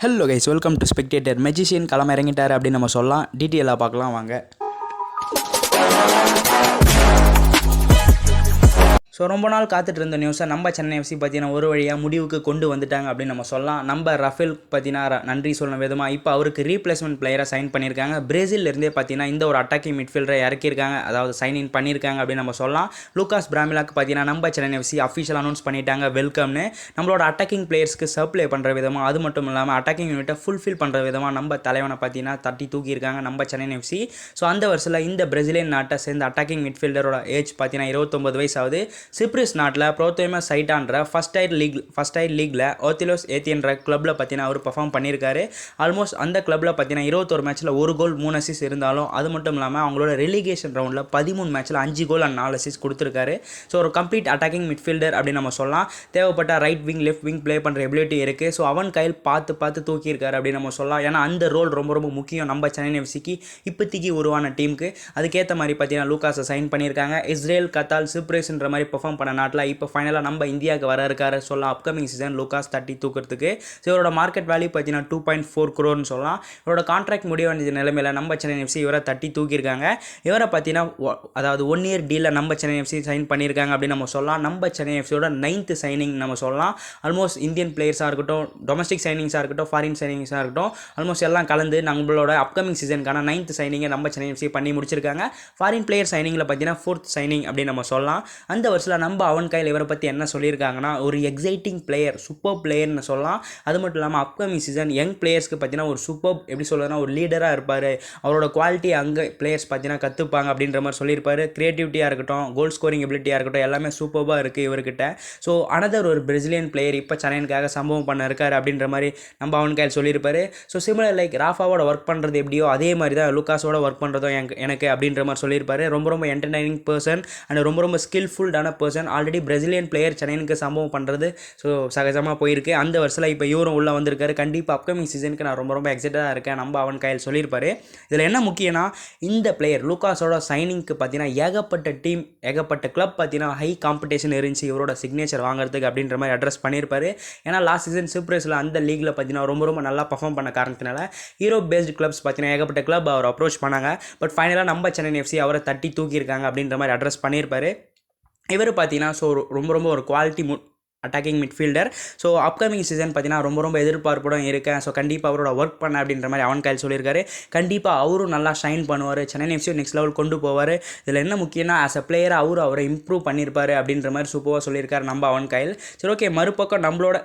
Hello guys, welcome to spectator. Magician களம் இறங்கிட்டார் அப்படின்னு நம்ம சொல்லலாம். டீட்டெயிலாக பார்க்கலாம் வாங்க. ஸோ ரொம்ப நாள் காத்துட்டு இருந்த நியூஸை நம்ம சென்னை எஃப்சி பார்த்தீங்கன்னா ஒரு வழியாக முடிவுக்கு கொண்டு வந்துட்டாங்க அப்படின்னு நம்ம சொல்லலாம். நம்ம ரஃபேல் பார்த்தீங்கன்னா நன்றி சொல்லும் விதமாக இப்போ அவருக்கு ரீப்ளேஸ்மெண்ட் பிளேயரை சைன் பண்ணியிருக்காங்க. பிரேசிலிருந்தே பார்த்தீங்கன்னா இந்த ஒரு அட்டாக்கிங் மிட்ஃபீல்டரை இறக்கியிருக்காங்க, அதாவது சைன் இன் பண்ணியிருக்காங்க அப்படின்னு நம்ம சொல்லலாம். லூகாஸ் பிராமிலாக்கு பார்த்தீங்கன்னா நம்ம சென்னை எஃப்சி அஃபிஷியல் அனௌன்ஸ் பண்ணிட்டாங்க வெல்கம்னு. நம்மளோட அட்டாக்கிங் பிளேயர்ஸ்க்கு சப்ளை பண்ணுற விதமாக, அது மட்டும் இல்லாமல் அட்டாக்கிங் யூனிட்டை ஃபுல்ஃபில் பண்ணுற விதமாக நம்ம தலைவனை பார்த்தீங்கன்னா தட்டி தூக்கியிருக்காங்க நம்ம சென்னை எஃப்சி. ஸோ அந்த வருஷத்தில் இந்த பிரேசிலியன் நாட்டை சேர்ந்த அட்டாக்கிங் மிட்ஃபீல்டரோட ஏஜ் பார்த்தீங்கன்னா 29 வயசு ஆகுது. சிப்ரிஸ் நாட்டில் ப்ரோத்தோமா சைட்டான்ற ஃபஸ்ட் ஐட் லீக்ல ஓத்திலோஸ் ஏத்தியன்ற கிளப்பில் பார்த்தீங்கன்னா அவர் பர்ஃபார்ம் பண்ணியிருக்காரு. ஆல்மோஸ்ட் அந்த கிளப்பில் பார்த்தீங்கன்னா 21 மேட்ச்சில் 1 கோல் 3 அசிஸ்ட் இருந்தாலும், அது மட்டும் இல்லாமல் அவங்களோட ரெலிகேஷன் ரவுண்டில் 13 மேட்ச்சில் 5 கோல் அண்ட் 4 அசிஸ்ட் கொடுத்துருக்காரு. ஸோ ஒரு கம்ப்ளீட் அட்டாக்கிங் மிட்ஃபீல்டர் அப்படின்னு நம்ம சொல்லலாம். தேவைப்பட்ட right wing left wing play பண்ணுற எபிலிட்டி இருக்குது. ஸோ அவன் கையில் பார்த்து தூக்கியிருக்காரு அப்படின்னு நம்ம சொல்லலாம். ஏன்னா அந்த ரோல் ரொம்ப முக்கியம் நம்ம சென்னை எஃப்சிக்கு இப்போதைக்கு உருவான டீமுக்கு. அதுக்கேற்ற மாதிரி பார்த்தீங்கன்னா லூகாஸை சைன் பண்ணியிருக்காங்க. இஸ்ரேல், கத்தார், சிப்ரேஸ்ன்ற மாதிரி பர்ஃபார்ம் பண்ண நாட்டில் இப்போ ஃபைனலாக நம்ம இந்தியாவுக்கு வர இருக்காரு சொல்லலாம். அப்கமிங் சீசன் லூகாஸ் தட்டி தூக்கிறதுக்கு. ஸோ இவரோட மார்க்கெட் வேல்யூ பார்த்தீங்கன்னா 2.4 crore சொல்லலாம். இவரோட கான்ட்ராக்ட் முடிய வேண்டிய நிலைமையில் நம்ம சென்னை எஃப்சி இவரை தட்டி தூக்கியிருக்காங்க. இவரை பார்த்தீங்கன்னா அதாவது 1 year டீலில் நம்ம சென்னை எஃப்சி சைன் பண்ணியிருக்காங்க அப்படின்னு நம்ம சொல்லலாம். நம்ம சென்னை எஃப்சியோட 9th சைனிங் நம்ம சொல்லலாம். ஆல்மோஸ்ட் இந்தியன் பிளேயர்ஸாக இருக்கட்டும், டொமஸ்டிக் சைனிங்ஸாக இருக்கட்டும், ஃபாரின் சைனிங்ஸாக இருக்கட்டும், ஆல்மோஸ்ட் எல்லாம் கலந்து நம்மளோட அப்கமிங் சீசனுக்கான 9th சைனிங்கை நம்ம சென்னை எஃப்சி பண்ணி முடிச்சிருக்காங்க. ஃபாரின் பிளேயர் சைனிங்கில் பார்த்தீங்கன்னா 4th சைனிங் அப்படின்னு நம்ம சொல்லலாம். அந்த வருஷத்தில் நம்ம அவன் கையில் இவரை பற்றி என்ன சொல்லியிருக்காங்கன்னா, ஒரு எக்ஸைட்டிங் பிளேயர், சூப்பர் பிளேயர்னு சொல்லலாம். அது மட்டும் இல்லாமல் அப்கமிங் சீசன் யங் பிளேயர்ஸ்க்கு பார்த்தீங்கன்னா ஒரு சூப்பர், எப்படி சொல்கிறதுனா, ஒரு லீடராக இருப்பார். அவரோட குவாலிட்டி அங்கே பிளேயர்ஸ் பார்த்தீங்கன்னா கற்றுப்பாங்க அப்படின்ற மாதிரி சொல்லியிருப்பார். கிரியேட்டிவிட்டியாக இருக்கட்டும், கோல் ஸ்கோரிங் எபிலிட்டியாக இருக்கட்டும், எல்லாமே சூப்பராக இருக்குது இவர்கிட்ட. ஸோ அனதர் ஒரு பிரேசிலியன் பிளேயர் இப்போ சென்னைக்காக சம்பவம் பண்ண இருக்காரு அப்படின்ற மாதிரி நம்ம அவன் கையில் சொல்லியிருப்பார். ஸோ சிமிலர் லைக் ராஃபாவோட ஒர்க் பண்ணுறது எப்படியோ அதே மாதிரி தான் லூகாஸோட ஒர்க் பண்ணுறதும் எனக்கு அப்படின்ற மாதிரி சொல்லியிருப்பார். ரொம்ப என்டர்டைனிங் பர்சன் அண்ட் ரொம்ப ஸ்கில்ஃபுல்லான பர்சன். ஆல்ரெடி பிரேசிலியன் பிளேயர் சென்னைக்கு சம்பவம் பண்ணுறது ஸோ சகஜமாக போயிருக்கு. அந்த வருஷத்தில் இப்போ இவரும் உள்ளே வந்திருக்காரு. கண்டிப்பாக அப்கமிங் சீசனுக்கு நான் ரொம்ப எக்ஸைட்டடாக இருக்கேன் நம்ம அவன் கையில் சொல்லியிருப்பாரு. இதில் என்ன முக்கியம்னா, இந்த பிளேயர் லூகாஸோட சைனிங்க்கு பார்த்தீங்கன்னா ஏகப்பட்ட டீம், ஏகப்பட்ட கிளப் பார்த்தீங்கன்னா ஹை காம்படிஷன் இருந்துச்சு இவரோட சிக்னேச்சர் வாங்குறதுக்கு அப்படின்ற மாதிரி அட்ரஸ் பண்ணியிருப்பாரு. ஏன்னா லாஸ்ட் சீசன் சிப்ரேஸில் அந்த லீகில் பார்த்தீங்கன்னா ரொம்ப நல்லா பர்ஃபார்ம் பண்ண காரணத்தினால யூரோப் பேஸ்டு கிளப்ஸ் பார்த்தீங்கன்னா ஏகப்பட்ட கிளப் அவர் அப்ரோச் பண்ணாங்க. பட் ஃபைனலாக நம்ம சென்னை எஃப்சி அவரை தட்டி தூக்கியிருக்காங்க அப்படின்ற மாதிரி அட்ரஸ் பண்ணியிருப்பாரு. இவர் பார்த்தீங்கன்னா ஸோ ரொம்ப ஒரு quality attacking midfielder. So upcoming season பார்த்தீங்கன்னா ரொம்ப எதிர்பார்ப்புடன் இருக்கேன். ஸோ கண்டிப்பாக அவரோட ஒர்க் பண்ண அப்படின்ற மாதிரி அவன் கையில் சொல்லியிருக்காரு. கண்டிப்பாக அவரும் நல்லா ஷைன் பண்ணுவார், சென்னை எஃப்சி நெக்ஸ்ட் லெவல் கொண்டு போவார். இதில் என்ன முக்கியம்னா, ஆஸ் அ பிளேயராக அவரை இம்ப்ரூவ் பண்ணியிருப்பார் அப்படின்ற மாதிரி சூப்பராக சொல்லியிருக்காரு நம்ம அவன் கையில். சரி, ஓகே. மறுபக்கம் நம்மளோட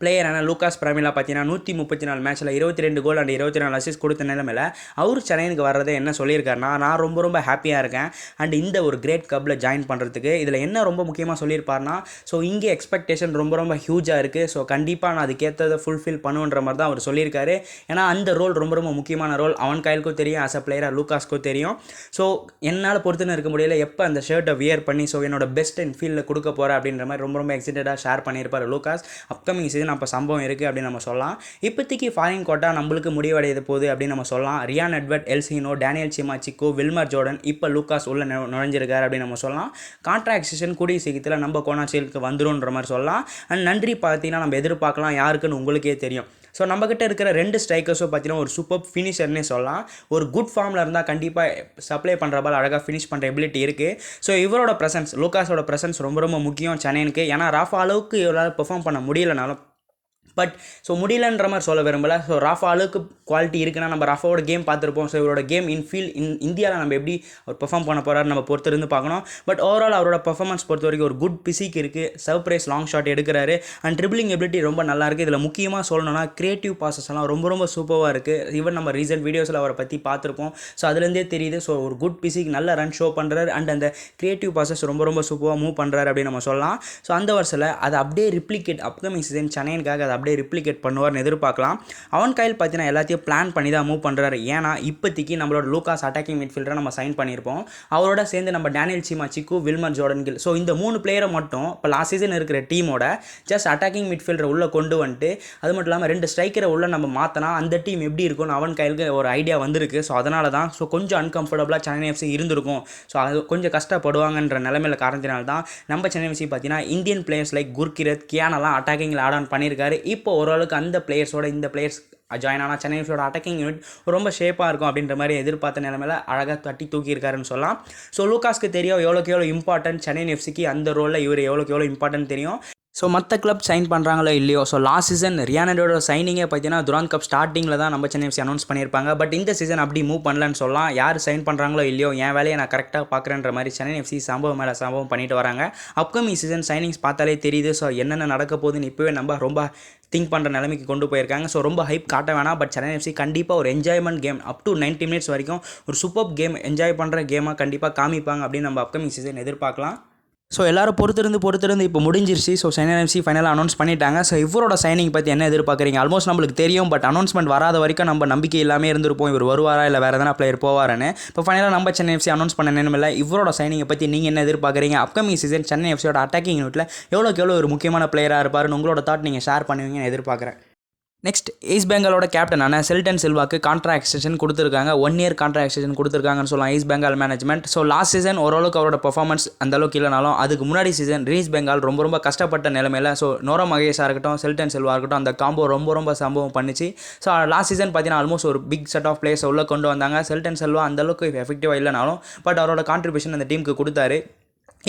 பிளேயரான லூகாஸ் பிராமிலா பார்த்தீங்கன்னா 134 மேட்ச்சில் 22 கோல் அண்ட் 24 அசிஸ்ட் கொடுத்த நிலைமையில் அவர் சென்னைக்கு வர்றதை என்ன சொல்லியிருக்காருனா, நான் ரொம்ப ஹாப்பியாக இருக்கேன் அண்ட் இந்த ஒரு கிரேட் கப்பில் ஜாயின் பண்ணுறதுக்கு. இதில் என்ன ரொம்ப முக்கியமாக சொல்லியிருப்பார்னா, ஸோ இங்கே எக்ஸ்பெக்டேஷன் ரொம்ப ஹியூஜாக இருக்குது. ஸோ கண்டிப்பாக நான் அதுக்கேற்றதை ஃபுல்ஃபில் பண்ணுன்ற மாதிரி தான் அவர் சொல்லியிருக்காரு. ஏன்னா அந்த ரோல் ரொம்ப முக்கியமான ரோல். அவன் கையிலுக்கும் தெரியும், ஆஸ் அ பிளேயராக லூகாஸ்க்கும் தெரியும். ஸோ என்னால் பொறுத்துன்னு இருக்க முடியல, எப்போ அந்த ஷர்ட்டை வியர் பண்ணி ஸோ என்னோட பெஸ்ட் இன் ஃபீல்டில் கொடுக்க போகிறேன் அப்படின்ற மாதிரி ரொம்ப எக்ஸைட்டடாக ஷேர் பண்ணியிருப்பார் லூகாஸ். அப்கமிங் சீசன் அப்போ சம்பவம் இருக்குது அப்படின்னு நம்ம சொல்லலாம். இப்போதைக்கு ஃபாரின் கோட்டா நம்மளுக்கு முடிவடையது போகுது அப்படின்னு நம்ம சொல்லலாம். Ryan Edward, Elsinho, Daniel Chima Chukwu, Wilmar Jordan, இப்போ லூகாஸ் உள்ள நுழைஞ்சிருக்காரு அப்படின்னு நம்ம சொல்லலாம். கான்ட்ராக்ட் செஷன் கூடிய சீக்கிரத்தில் நம்ம கோனாச்சேலுக்கு வந்துருன்ற மாதிரி சொல்லலாம். அண்ட் நன்றி பார்த்தீங்கன்னா நம்ம எதிர்பார்க்கலாம், யாருக்குன்னு உங்களுக்கே தெரியும். ஸோ நம்மக்கிட்ட இருக்கிற 2 ஸ்ட்ரைக்கர்ஸும் பார்த்தீங்கன்னா ஒரு சூப்பர் ஃபினிஷர்னே சொல்லலாம். ஒரு குட் ஃபார்மில் இருந்தால் கண்டிப்பாக சப்ளை பண்ணுற பால் அழகாக ஃபினிஷ் பண்ணுற எபிலிட்டி இருக்குது. ஸோ இவரோட ப்ரெசன்ஸ், லூகாஸோட ப்ரெசன்ஸ் ரொம்ப முக்கியம் சென்னைக்கு. ஏன்னா ராஃபா அளவுக்கு இவரால் பெர்ஃபார்ம் பண்ண முடியலனாலும், பட் ஸோ முடியலன்ற மாதிரி சொல்ல விரும்பலை. ஸோ ராஃபா அளவுக்கு குவாலிட்டி இருக்குன்னா நம்ம ராஃபாவோட கேம் பார்த்துருப்போம். ஸோ இவரோட கேம் இந்தியாவில் நம்ம எப்படி அவர் பெர்ஃபார்ம் பண்ண போகிறாரு நம்ம பொறுத்திருந்து பார்க்கணும். பட் ஓவரால் அவரோட பெர்ஃபார்மன்ஸ் பொறுத்த வரைக்கும் ஒரு குட் பிசிக் இருக்குது. சர்ப்ரைஸ் லாங் ஷாட் எடுக்கிறாரு அண்ட் ட்ரிபிளிங் எபிலிட்டி ரொம்ப நல்லா இருக்குது. இதில் முக்கியமாக சொல்லணும்னா கிரியேட்டிவ் பாசஸ் எல்லாம் ரொம்ப சூப்பராக இருக்குது. ஈவன் நம்ம ரீசெண்ட் வீடியோஸில் அவரை பற்றி பார்த்துருப்போம். ஸோ அதுலேருந்தே தெரியுது. ஸோ ஒரு குட் பிசிக், நல்ல ரன் ஷோ பண்ணுறாரு அண்ட் அந்த கிரியேட்டிவ் பாசஸ் ரொம்ப சூப்பராக மூவ் பண்ணுறாரு அப்படின்னு நம்ம சொல்லலாம். ஸோ அந்த வருஷத்தில் அதை அப்படியே ரிப்ளிகேட் அப்கமிங் சீசன் சென்னைக்காக அதை அப்படியே ரிப்ளிகேட் பண்ணுவார்னு எதிர்பார்க்கலாம். அவன் கையில் பார்த்தீங்கன்னா எல்லாத்தையும் பிளான் பண்ணி தான் மூவ் பண்ணுறாரு. ஏன்னா இப்போதைக்கு நம்மளோட லூகாஸ் அட்டாக்கிங் மிட்ஃபீல்டரை நம்ம சைன் பண்ணியிருப்போம். அவரோட சேர்ந்து நம்ம டேனியல் சிமாச்சிக்கு, வில்மர் ஜோர்டன் கில், ஸோ இந்த 3 பிளேயரை மட்டும் இப்போ லாஸ்ட் சீசன் இருக்கிற டீமோட ஜஸ்ட் அட்டாக்கிங் மிட்ஃபீல்டரை உள்ளே கொண்டு வந்துட்டு, அது மட்டும் இல்லாமல் 2 ஸ்ட்ரைக்கரை உள்ளே நம்ம மாற்றினா அந்த டீம் எப்படி இருக்கும்னு அவன் கையிலுக்கு ஒரு ஐடியா வந்திருக்கு. ஸோ அதனால தான் ஸோ கொஞ்சம் அன்கம்ஃபர்டபுளாக சென்னை எஃப்சி இருந்திருக்கும். ஸோ அது கொஞ்சம் கஷ்டப்படுவாங்கன்ற நிலைமையில் காரணத்தினால தான் நம்ம சென்னை எஃப்சி பார்த்தீங்கன்னா இந்தியன் பிளேயர்ஸ் லைக் குர்கிரத், கியானெல்லாம் அட்டாக்கிங்கில் ஆட் ஆன் பண்ணியிருக்காரு. இப்போ ஓரளவுக்கு அந்த பிளேயர்ஸோட இந்த பிளேயர்ஸ் ஜாயின் ஆனால் சென்னை எஃப்சியோட அட்டாக்கிங் யூனிட் ரொம்ப ஷேப்பாக இருக்கும் அப்படின்ற மாதிரி எதிர்பார்த்த நிலைமையில் அழகாக தட்டி தூக்கியிருக்காருன்னு சொல்லலாம். ஸோ லூகாஸ்க்கு தெரியும் எவ்வளோக்கு எவ்வளோ இம்பார்ட்டன்ட் சென்னை எஃப்சிக்கு, அந்த ரோலில் இவர் எவ்வளோக்கு எவ்வளோ இம்பார்ட்டன்ட் தெரியும். ஸோ மற்ற கிளப் சைன் பண்ணுறாங்களோ இல்லையோ, ஸோ லாஸ்ட் சீசன் ரியானோட சைனிங்கே பார்த்தீங்கன்னா துரான் கப் ஸ்டார்டிங்கில் தான் நம்ம சென்னை எஃப்சி அனௌன்ஸ் பண்ணியிருப்பாங்க. பட் இந்த சீசன் அப்படி மூவ் பண்ணலன்னு சொல்லலாம். யார் சைன் பண்ணுறாங்களோ இல்லையோ, என் வேலையை நான் கரெக்டாக பார்க்குறேன்ற மாதிரி சென்னை எஃப்சி சம்பவம் மேலே சம்பவம் பண்ணிட்டு வராங்க. அப்கமிங் சீசன் சைனிங்ஸ் பார்த்தாலே தெரியுது. ஸோ என்னென்ன நடக்க போகுதுன்னு இப்போவே நம்ம ரொம்ப திங்க் பண்ணுற நிலைமைக்கு கொண்டு போயிருக்காங்க. ஸோ ரொம்ப ஹைப் காட்ட வேணாம். பட் சென்னை எஃப்சி கண்டிப்பாக ஒரு enjoyment came up to 90 minutes வரைக்கும் ஒரு சூப்பர் கேம் என்ஜாய் பண்ணுற கேமாக கண்டிப்பாக காமிப்பாங்க அப்படின்னு நம்ம அப்கமிங் சீசன் எதிர்பார்க்கலாம். ஸோ எல்லாரும் பொறுத்திருந்து இப்போ முடிஞ்சிருச்சு. ஸோ சென்னை எஃப்சி ஃபைனலாக அனௌன்ஸ் பண்ணிட்டாங்க. ஸோ இவரோட சைனிங் பற்றி என்ன எதிர்பார்க்குறீங்க? ஆல்மோஸ்ட் நம்மளுக்கு தெரியும். பட் அனௌன்ஸ்மெண்ட் வராத வரைக்கும் நம்ம நம்பிக்கை எல்லாமே இருந்திருப்போம், இவர் வருவாரா இல்லை வேறு எதனா பிளேயர் போவாருன்னு. இப்போ ஃபைனலாக நம்ம சென்னை எஃப்சி அனௌன்ஸ் பண்ண நிலைமையில் இவரோட சைனிங்கை பற்றி நீங்கள் என்ன எதிர்பார்க்குறீங்க? அப்கமிங் சீசன் சென்னை எஃப்சியோட அட்டாக்கிங் யூனிட்டில் எவ்வளோக்கு எவ்வளோ ஒரு முக்கியமான பிளேயராக இருப்பாருன்னு உங்களோட தாட் நீங்கள் ஷேர் பண்ணுவீங்கன்னு எதிர்பார்க்குறேன். நெக்ஸ்ட் ஈஸ்ட் பெங்காலோட கேப்டனான செல்டன் சில்வாக்கு கான்ட்ராக்ட் எக்ஸ்டென்ஷன் கொடுத்துருக்காங்க. 1 இயர் கான்ட்ராக்ட் எக்ஸ்டென்ஷன் கொடுத்துருக்காங்கன்னு சொல்லலாம் East Bengal management. So last season ஓரளவுக்கு அவரோட பர்ஃபார்மன்ஸ் அந்தளவுக்கு இல்லைனாலும் அதுக்கு முன்னாடி சீசன் ஈஸ்ட் பெங்கால் ரொம்ப கஷ்டப்பட்ட நிலைமையில் ஸோ நோரா மகேஷாக இருக்கட்டும், செல்டன் சில்வா இருக்கட்டும், அந்த காம்போ ரொம்ப சம்பவம் பண்ணிச்சு. ஸோ லாஸ்ட் சீசன் பார்த்தீங்கன்னா ஆல்மோஸ்ட் ஒரு பிக் செட் ஆஃப் பிளேயர்ஸ் உள்ளே கொண்டு வந்தாங்க. செல்டன் சில்வா அந்தளவுக்கு எஃபெக்டிவாக இல்லைனாலும் பட் அவரோட கான்ட்ரிபியூஷன் அந்த டீமுக்கு கொடுத்தாரு.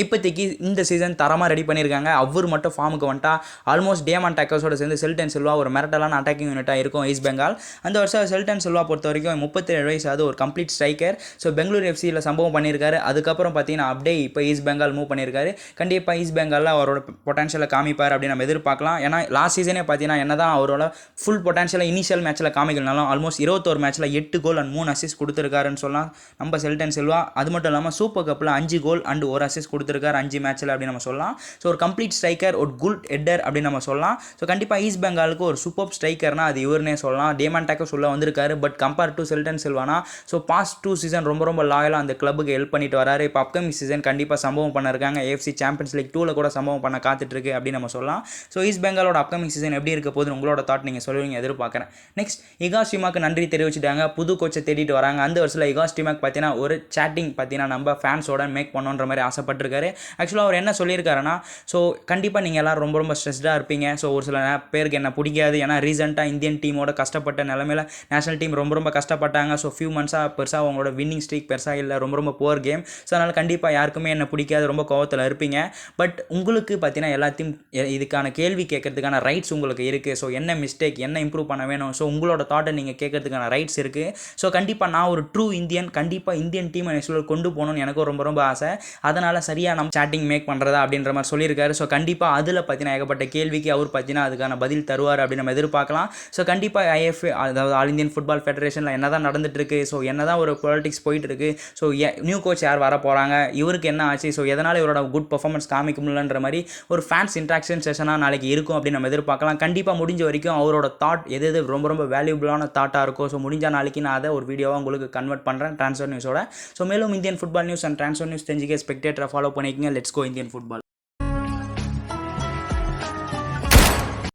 இப்போதைக்கு இந்த சீசன் தரமாக ரெடி பண்ணியிருக்காங்க. அவர் மட்டும் ஃபார்முக்கு வந்துட்டா ஆல்மோஸ்ட் டேமான் டேக்கர்ஸோட சேர்ந்து செல்டன் சில்வா ஒரு மிரட்டலான அட்டாக்கிங் யூனிட்டாக இருக்கும் ஈஸ்ட் பெங்கால். அந்த வருஷம் செல்டன் சில்வா பொறுத்த வரைக்கும் 37 வயசு, அது ஒரு கம்ப்ளீட் ஸ்ட்ரைக்கர். ஸோ பெங்களூர் எஃப்சியில் சம்பவம் பண்ணியிருக்காரு. அதுக்கப்புறம் பார்த்தீங்கன்னா அப்படியே இப்போ ஈஸ்ட் பெங்கால் மூவ் பண்ணியிருக்காரு. கண்டிப்பாக ஈஸ்ட் பெங்காலில் அவரோட பொட்டன்ஷியலை காமிப்பார் அப்படின்னு நம்ம எதிர்பார்க்கலாம். ஏன்னா லாஸ்ட் சீசனே பார்த்தீங்கன்னா என்ன தான் அவரோட ஃபுல் பொட்டன்ஷியலை இனிஷியல் மேட்ச்சில் காமிக்கலனாலும் ஆல்மோஸ்ட் 21 மேட்ச்சில் 8 கோல் அண்ட் 3 அசிஸ்ட் கொடுத்துருக்காருன்னு சொல்லலாம் நம்ம செல்டன் சில்வா. அது மட்டும் இல்லாமல் சூப்பர் கப்பில் 5 கோல் அண்ட் 1 அசிஸ்ட் கொடுத்துருக்காரு 5 மேட்ச்சில் அப்படின்னு நம்ம சொல்லலாம். ஸோ ஒரு கம்ப்ளீட் ஸ்ட்ரைக்கர், ஒரு குட் ஹெட்டர் அப்படின்னு நம்ம சொல்லலாம். ஸோ கண்டிப்பாக ஈஸ்ட் பெங்காலுக்கு ஒரு சூப்பர் ஸ்ட்ரைக்கர்னா அது இவர்னே சொல்லலாம். டேமான் டேக்கர்ஸ் உள்ள வந்திருக்காரு. பட் கம்பேர் டு செல்டன் சில்வானா ஸோ பாஸ்ட் 2 சீசன் ரொம்ப லாயலாக அந்த கிளப்புக்கு ஹெல்ப் பண்ணிட்டு வராரு. இப்போ அப்கமிங் சீசன் கண்டிப்பாக சம்பவம் பண்ணிருக்காங்க. AFC சாம்பியன்ஸ் லீக் 2ல கூட சம்பவம் பண்ண காத்துட்ருக்கு அப்படின்னு நம்ம சொல்லலாம். ஸோ ஈஸ்ட் பெங்காலோட அப்கமிங் சீசன் எப்படி இருக்க போது உங்களோட தாட் நீங்கள் சொல்லுவீங்க எதிர்பார்க்குறேன். நெக்ஸ்ட் இகாஸ் டிமாக்கு நன்றி தெரிவிச்சுட்டாங்க. புது கோச்சை தேடிட்டு வராங்க. அந்த வருஷத்தில் இகாஸ் டிமாக் பார்த்தீங்கன்னா ஒரு சேட்டிங் பார்த்தீங்கன்னா நம்ம ஃபேன்ஸோட மேக் பண்ணோன்ற மாதிரி ஆசைப்பட்டிருக்காரு. ஆக்சுவலாக அவர் என்ன சொல்லியிருக்காருன்னா, ஸோ கண்டிப்பாக நீங்கள் எல்லாம் ரொம்ப ஸ்ட்ரெஸ்டாக இருப்பீங்க. ஸோ ஒரு சில பேருக்கு என்ன பிடிக்காது. ஏன்னா ரீசெண்டாக இந்தியன் டீமோட கஷ்டப்பட்ட நிலமையில் நேஷனல் டீம் ரொம்ப கஷ்டப்பட்டாங்க. ஸோ ஃபியூ மந்த்ஸாக பெருசாக அவங்களோட வின்னிங் ஸ்ட்ரீக் பெருசாக இல்லை, ரொம்ப புவர் கேம். ஸோ அதனால் கண்டிப்பாக யாருக்குமே என்ன பிடிக்காது, ரொம்ப கோவத்தில் இருப்பீங்க. பட் உங்களுக்கு பார்த்தீங்கன்னா எல்லாத்தையும் இதுக்கான கேள்வி கேட்கறதுக்கான ரைட்ஸ் உங்களுக்கு இருக்குது. ஸோ என்ன மிஸ்டேக், என்ன இம்ப்ரூவ் பண்ண வேணும், ஸோ உங்களோட தாட்டை நீங்கள் கேட்கறதுக்கான ரைட்ஸ் இருக்குது. ஸோ கண்டிப்பாக நான் ஒரு ட்ரூ இந்தியன், கண்டிப்பாக இந்தியன் டீமை நெக்ஸ்ட் கொண்டு போகணும்னு எனக்கும் ரொம்ப ஆசை. அதனால் சரியாக நம்ம சேட்டிங் மேக் பண்ணுறதா அப்படின்ற மாதிரி சொல்லியிருக்காரு. ஸோ கண்டிப்பாக அதில் பார்த்தீங்கன்னா ஏகப்பட்ட கேள்விக்கு அவர் பார்த்தீங்கன்னா அதுக்கான பதில் தருவார் அப்படின்னு நம்ம எதிர்பார்க்கலாம். ஸோ கண்டிப்பாக IFA, அதாவது ஆல் இந்தியன் ஃபுட்பால் ஃபெடரேஷனில் என்ன தான் நடந்துட்டுருக்கு, ஸோ என்ன தான் ஒரு பாலிடிக்ஸ் போயிட்டுருக்கு, ஸோ நியூ கோச் யார் வர போகிறாங்க, இவருக்கு என்ன ஆச்சு, ஸோ எதனால் இவரோட குட் பர்ஃபார்மன்ஸ் காமிக்க முடியலன்ற மாதிரி ஒரு ஃபேன்ஸ் இன்ட்ராக்ஷன் செஷனாக நாளைக்கு இருக்கும் அப்படின்னு நம்ம எதிர்பார்க்கலாம். கண்டிப்பாக முடிஞ்ச வரைக்கும் அவரோட தாட் எது ரொம்ப வேல்யூபிளான தாட்டாக இருக்கும். ஸோ முடிஞ்சால் நாளைக்கு நான் அதை ஒரு வீடியோவாக உங்களுக்கு கன்வெர்ட் பண்ணுறேன் ட்ரான்ஸ்ஃபர் நியூஸோட. ஸோ மேலும் Indian football news and transfer news தெரிஞ்சுக்க ஸ்பெக்டேட்டரை ஃபாலோ பண்ணிக்கங்க. Let's go Indian football.